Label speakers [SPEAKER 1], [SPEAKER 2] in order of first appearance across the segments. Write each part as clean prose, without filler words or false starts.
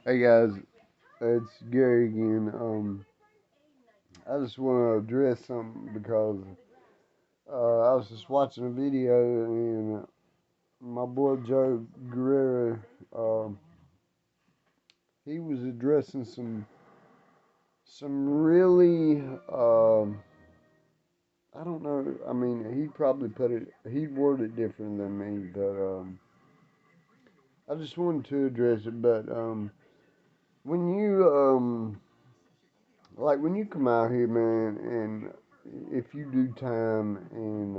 [SPEAKER 1] Hey guys, it's Gary again. I just want to address something because I was just watching a video and my boy Joe Guerrero, um, he was addressing some really I don't know. I mean, he probably he worded it different than me, but I just wanted to address it. But when you like when you come out here, man, and if you do time and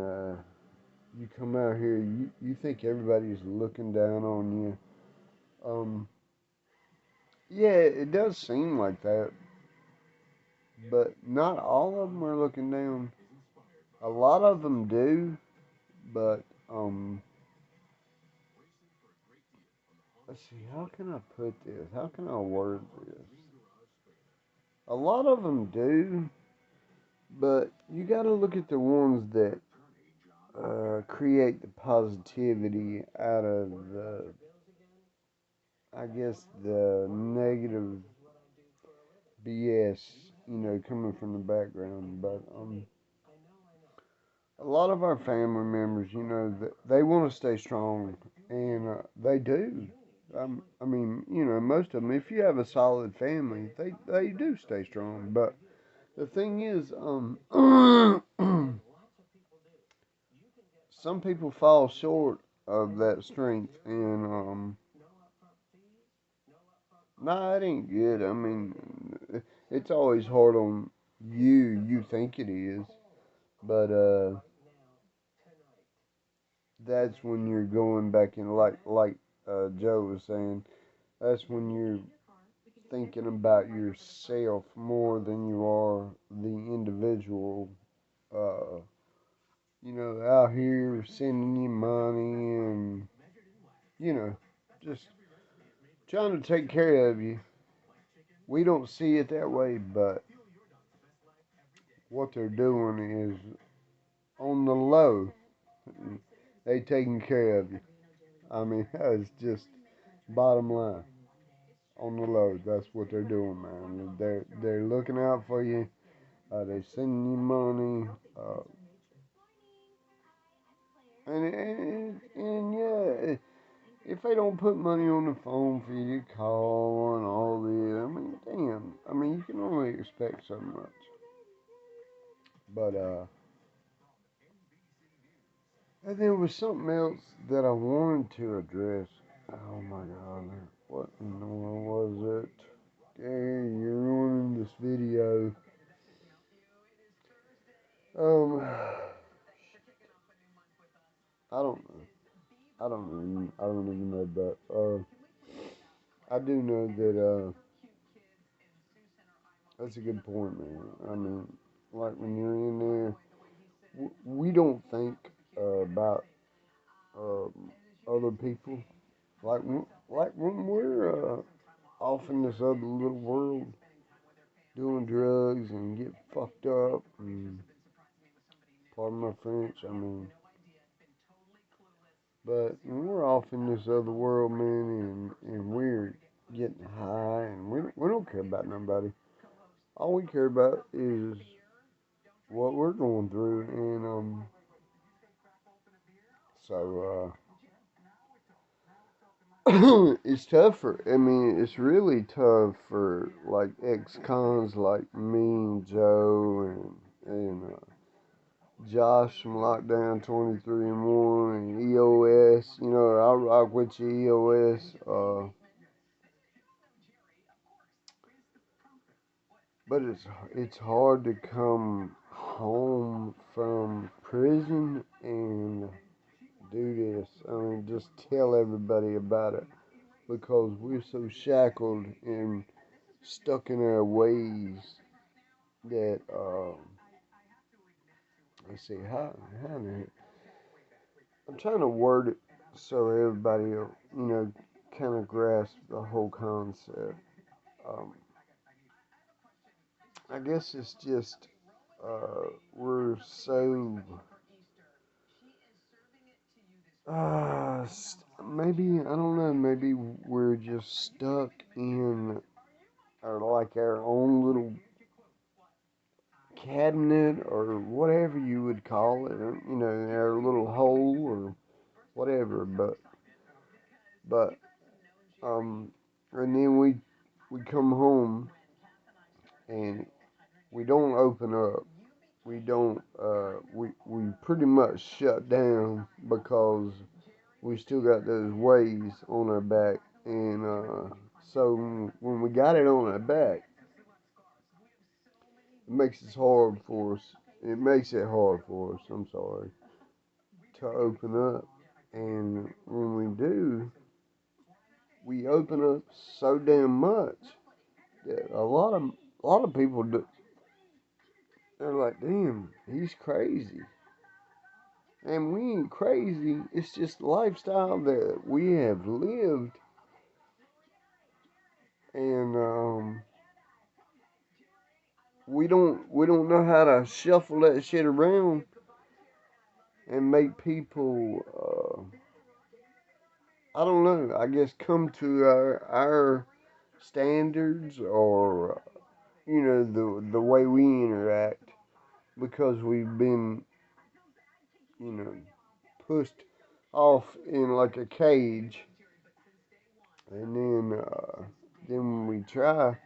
[SPEAKER 1] you come out here, you think everybody's looking down on you. Yeah, it does seem like that, but not all of them are looking down. A lot of them do, but let's see, how can I put this? How can I word this? A lot of them do, but you got to look at the ones that create the positivity out of the, I guess, the negative BS, coming from the background. But a lot of our family members, they want to stay strong, and they do. I mean, most of them. If you have a solid family, they do stay strong. But the thing is, some people fall short of that strength, and nah, it ain't good. I mean, it's always hard on you. You think it is, but that's when you're going back in, like Joe was saying. That's when you're thinking about yourself more than you are the individual. Uh, out here sending you money and just trying to take care of you. We don't see it that way, but what they're doing is on the low. They taking care of you. I mean, that's just bottom line. On the low, that's what they're doing, man. They're looking out for you. They sending you money. And yeah, if they don't put money on the phone for you to call and all this, I mean, damn. I mean, you can only expect so much. But and there was something else that I wanted to address. Oh my God, what in the world was it? Gary, you're ruining this video. Um, I don't know. I don't even know, but I do know that that's a good point, man. I mean, like when you're in there, we don't think about other people. Like when we're off in this other little world doing drugs and get fucked up. And pardon my French. I mean, but when we're off in this other world, man, and we're getting high, and we don't care about nobody. All we care about is what we're going through, and so it's tough for. I mean, it's really tough for like ex-cons like me and Joe and Josh from Lockdown 23 and 1 and EOS. I rock with you, EOS. But it's hard to come home from prison and do this. I mean, just tell everybody about it because we're so shackled and stuck in our ways that let's see how I'm trying to word it so everybody will kind of grasp the whole concept. Um, I guess it's just we're so maybe, I don't know, maybe we're just stuck in our own little cabinet or whatever you would call it, or, our little hole or whatever. But um, and then we come home and we don't open up. We don't. We pretty much shut down because we still got those waves on our back, and so when we got it on our back, it makes it hard for us. It makes it hard for us. I'm sorry, to open up, and when we do, we open up so damn much that a lot of people do. They're like, damn, he's crazy. And we ain't crazy. It's just the lifestyle that we have lived, and we don't know how to shuffle that shit around and make people I don't know. I guess come to our standards, or the way we interact, because we've been you know pushed off in like a cage, and then when we try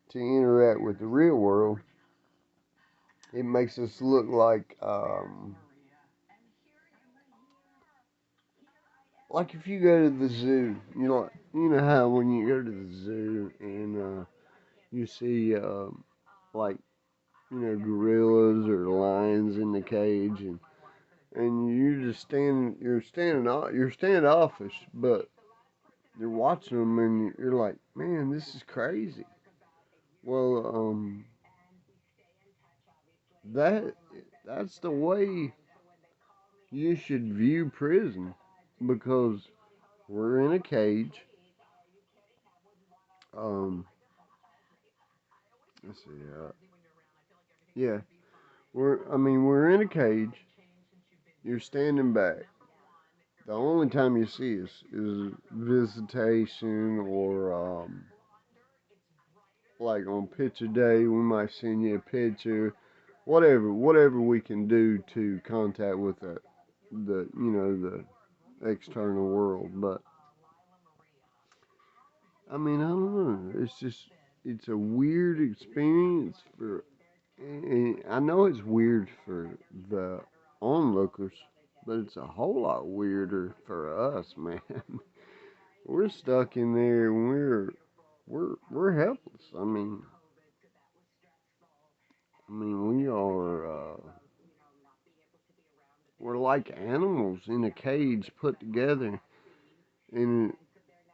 [SPEAKER 1] to interact with the real world, it makes us look like if you go to the zoo, you know how when you go to the zoo and you see like gorillas or lions in the cage, and you're standoffish, but you're watching them and you're like, man, this is crazy. Well, that that's the way you should view prison, because we're in a cage. Um, let's see. Yeah, we're in a cage. You're standing back. The only time you see us is visitation, or like on picture day, we might send you a picture. Whatever we can do to contact with the external world. But I don't know. It's a weird experience and I know it's weird for the onlookers, but it's a whole lot weirder for us, man. We're stuck in there and we're helpless. We are we're like animals in a cage put together, and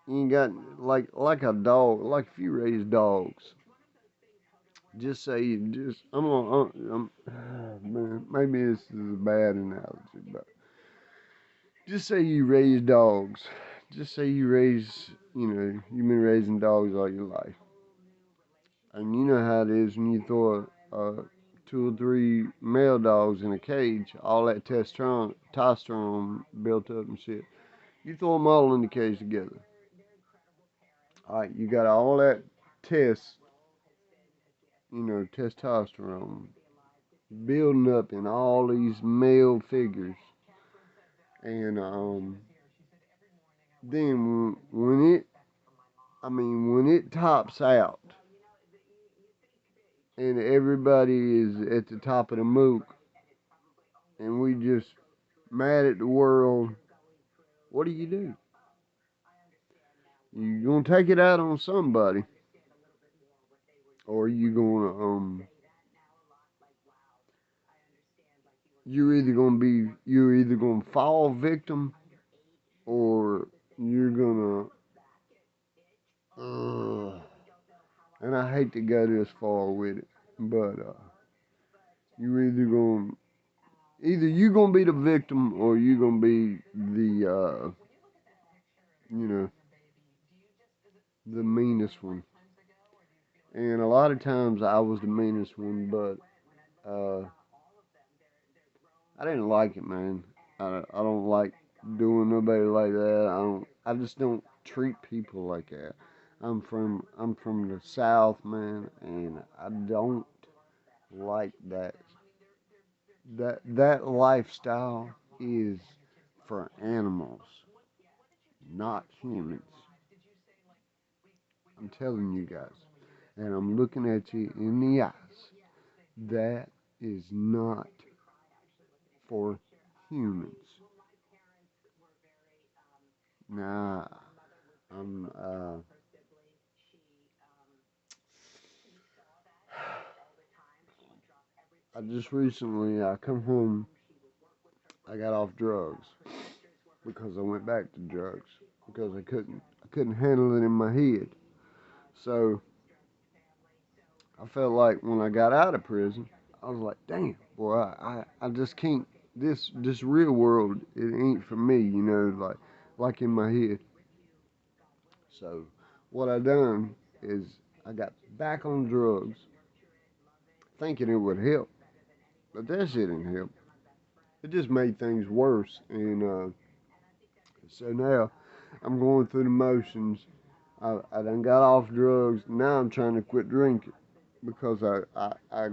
[SPEAKER 1] you got like a dog, like if you raise dogs. Just say you just man, maybe this is a bad analogy, but just say you raise dogs. Just say you've been raising dogs all your life. And you know how it is when you throw two or three male dogs in a cage, all that testosterone built up and shit. You throw them all in the cage together. All right, you got all that test, testosterone building up in all these male figures. And then when it tops out and everybody is at the top of the mook and we just mad at the world, what do? You gonna take it out on somebody, or you're either gonna fall victim, or you're gonna and I hate to go this far with it, but you either you gonna be the victim, or you gonna be you know the meanest one. And a lot of times I was the meanest one, but I didn't like it, man. I don't like doing nobody like that. I just don't treat people like that. I'm from the South, man, and I don't like that. That lifestyle is for animals, not humans. I'm telling you guys, and I'm looking at you in the eyes. That is not for humans. Nah, I'm I just recently I come home. I got off drugs because I went back to drugs because I couldn't handle it in my head. So I felt like when I got out of prison, I was like, damn, boy, I just can't. This real world, it ain't for me, like in my head. So what I done is I got back on drugs, thinking it would help, but that shit didn't help. It just made things worse, and so now I'm going through the motions. I done got off drugs. Now I'm trying to quit drinking because I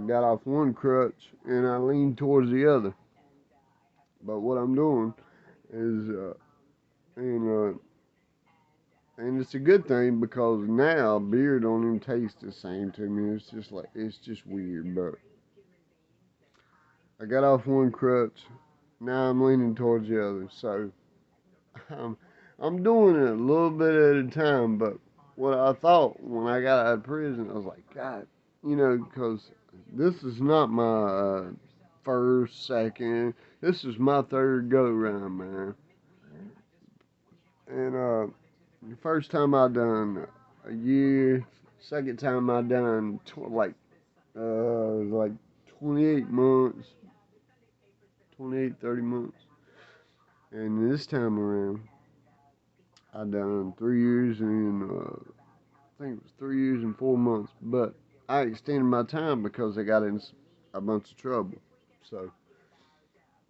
[SPEAKER 1] got off one crutch and I leaned towards the other. But what I'm doing is, and and it's a good thing because now beer don't even taste the same to me. It's just weird. But I got off one crutch. Now I'm leaning towards the other. So I'm I'm doing it a little bit at a time. But what I thought when I got out of prison, I was like, God, because this is not my first, second. This is my third go round, man. And the first time I done a year, second time I done like 28 months, 28, 30 months. And this time around, I done 3 years and I think it was 3 years and 4 months. But I extended my time because I got in a bunch of trouble. So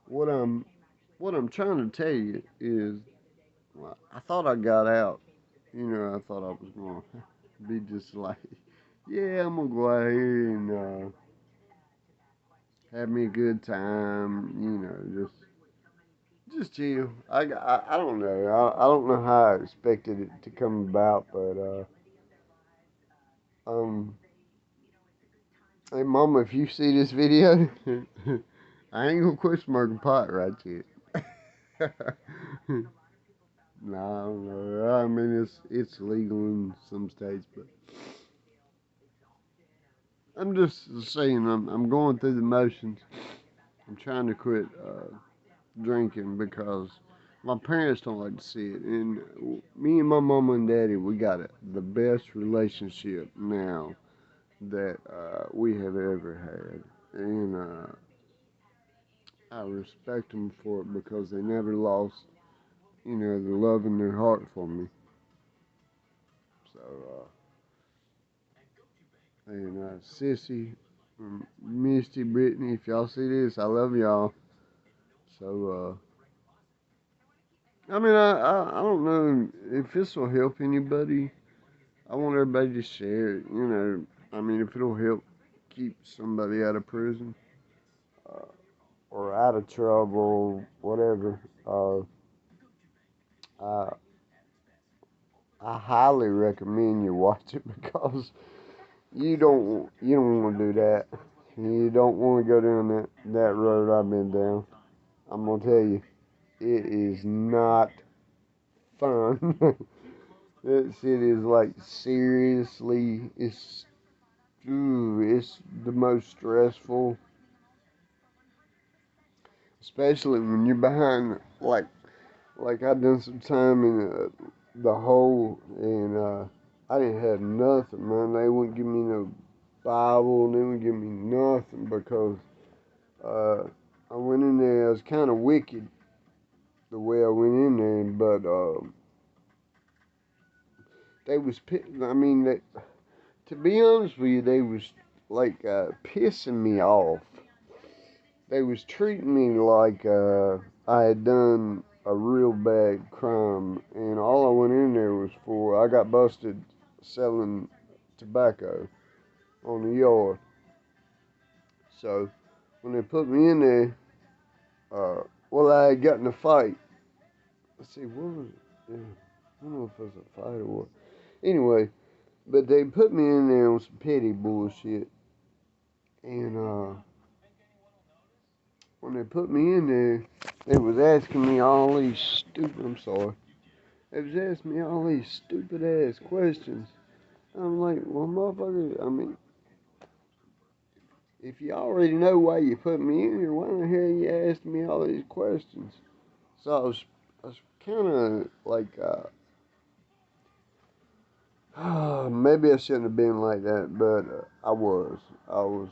[SPEAKER 1] what I'm what I'm trying to tell you is, well, I thought I got out. I thought I was going to be just like, yeah, I'm going to go out here and have me a good time, just chill. I don't know. I don't know how I expected it to come about, but, hey, Mama, if you see this video, I ain't going to quit smoking pot right yet. Nah, I don't know. I mean, it's legal in some states, but I'm just saying I'm going through the motions. I'm trying to quit drinking because my parents don't like to see it, and me and my mama and daddy, we got the best relationship now that we have ever had, and I respect them for it because they never lost, the love in their heart for me. So, and Sissy, Misty, Brittany, if y'all see this, I love y'all. So, I mean, I don't know if this will help anybody. I want everybody to share it, I mean, if it'll help keep somebody out of prison uh, or out of trouble, whatever. I, I highly recommend you watch it because you don't want to do that. You don't want to go down that road I've been down. I'm gonna tell you, it is not fun. That shit is like seriously, it's the most stressful, especially when you're behind. Like I done some time in the hole, and I didn't have nothing, man. They wouldn't give me no Bible, they wouldn't give me nothing because uh, I went in there. I was kind of wicked the way I went in there, but they was, I mean, to be honest with you, they was like pissing me off. They was treating me like I had done a real bad crime, and all I went in there was for I got busted selling tobacco on the yard. So when they put me in there, well, I had gotten a fight. Let's see, what was it? Yeah, I don't know if it was a fight or what. Anyway, but they put me in there on some petty bullshit, and when they put me in there, they was asking me all these stupid. I'm sorry. They was asking me all these stupid ass questions. I'm like, well, motherfucker, I mean, if you already know why you put me in here, why the hell you asking me all these questions? So I was kind of like, maybe I shouldn't have been like that, but I was. I was.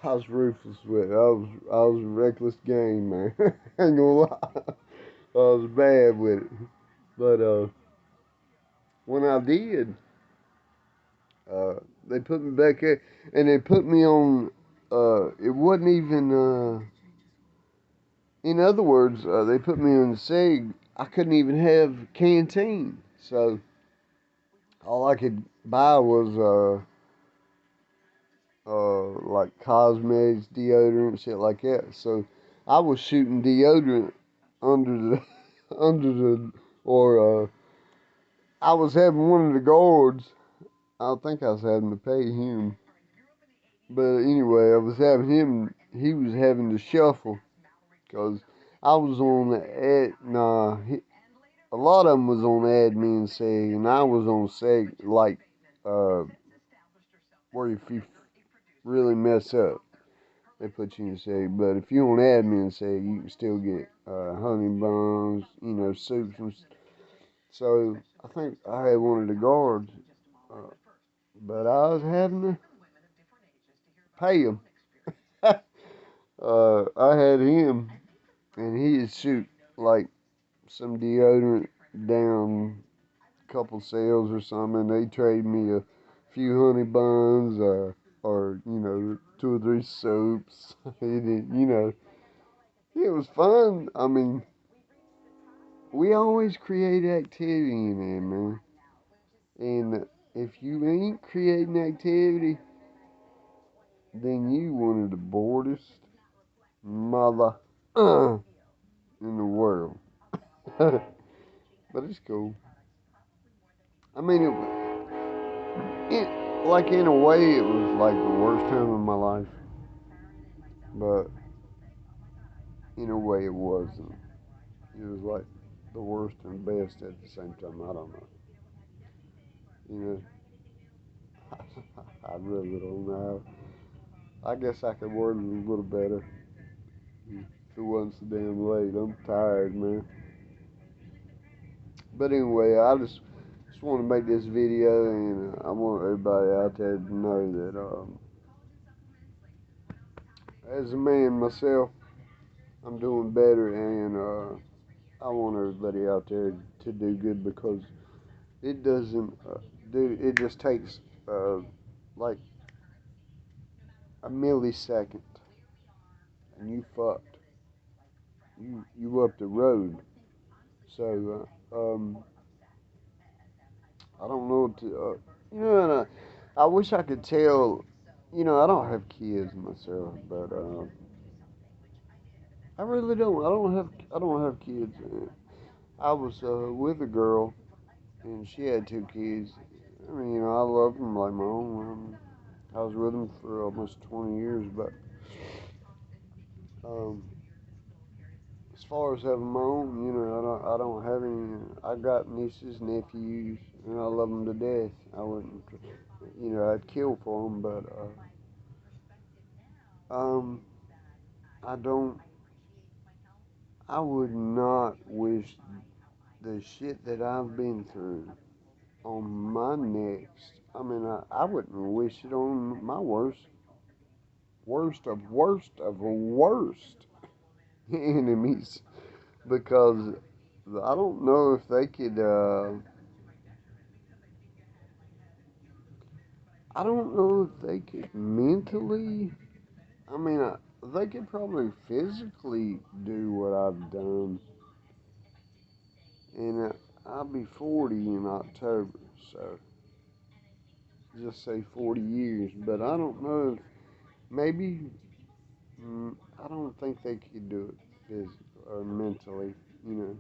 [SPEAKER 1] I was ruthless with it. I was a reckless game, man. I ain't gonna lie. I was bad with it. But when I did, uh, they put me back there, and they put me on. It wasn't even. In other words, they put me on the SEG. I couldn't even have canteen, so all I could buy was like cosmetics, deodorant, shit like that. So I was shooting deodorant under the under the or I was having one of the guards. I think I was having to pay him, but anyway, I was having him. He was having to shuffle because I was on the a lot of them was on admin seg, and I was on seg like uh where if you really mess up, they put you in seg. But if you're on admin seg, you can still get honey buns, soups and. So I think I had one of the guards, but I was having to pay him. I had him, and he'd shoot like some deodorant down a couple sales or something, and they trade me a few honey buns, or two or three soaps. It was fun. I mean, we always create activity in there, man. And if you ain't creating activity, then you one of the boredest mother in the world. But it's cool. I mean, like in a way, it was like the worst time of my life. But in a way, it wasn't. It was like the worst and best at the same time. I don't know. You know, I really don't know. I guess I could word it a little better if it wasn't so damn late. I'm tired, man. But anyway, I just want to make this video, and I want everybody out there to know that as a man myself, I'm doing better, and I want everybody out there to do good because it doesn't do. It just takes like a millisecond, and you fucked. You up the road. So I don't know what to. And I wish I could tell. I don't have kids myself, but I really don't. I don't have kids. I was with a girl, and she had two kids. I mean, I love them like my own. I was with them for almost 20 years, but um, as far as having my own, I don't have any. I got nieces, nephews, and I love them to death. I wouldn't, I'd kill for them, but um, I don't. I would not wish the shit that I've been through on my next. I mean, I wouldn't wish it on my worst of worst enemies because I don't know if they could. I don't know if they could mentally. I mean, they could probably physically do what I've done, And I'll be 40 in October, so just say 40 years. But I don't know if maybe I don't think they could do it physically or mentally, you know.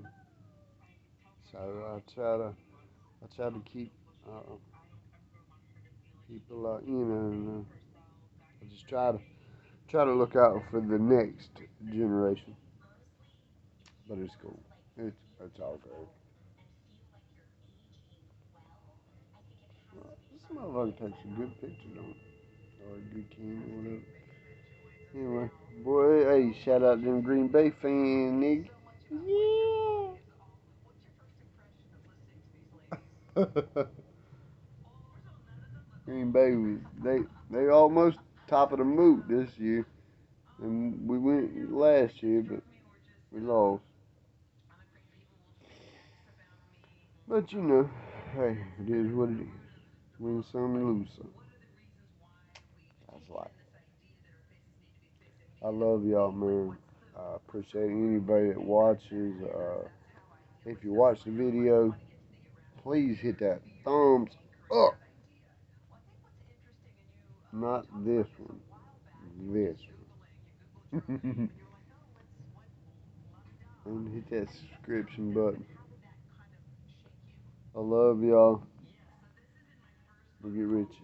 [SPEAKER 1] So I try to keep a lot, you know. And, I just try to look out for the next generation. But it's cool. It's all good. This motherfucker takes a good picture, don't it? Or a good camera, or whatever. Anyway, boy, hey, shout out to them Green Bay fan, nigga. Yeah. Green Bay was they almost top of the moot this year, and we went last year, but we lost. But you know, hey, it is what it is. Win some, lose some. That's life. I love y'all, man. I appreciate anybody that watches. If you watch the video, please hit that thumbs up. Not this one. This one. And hit that subscription button. I love y'all. We'll get rich.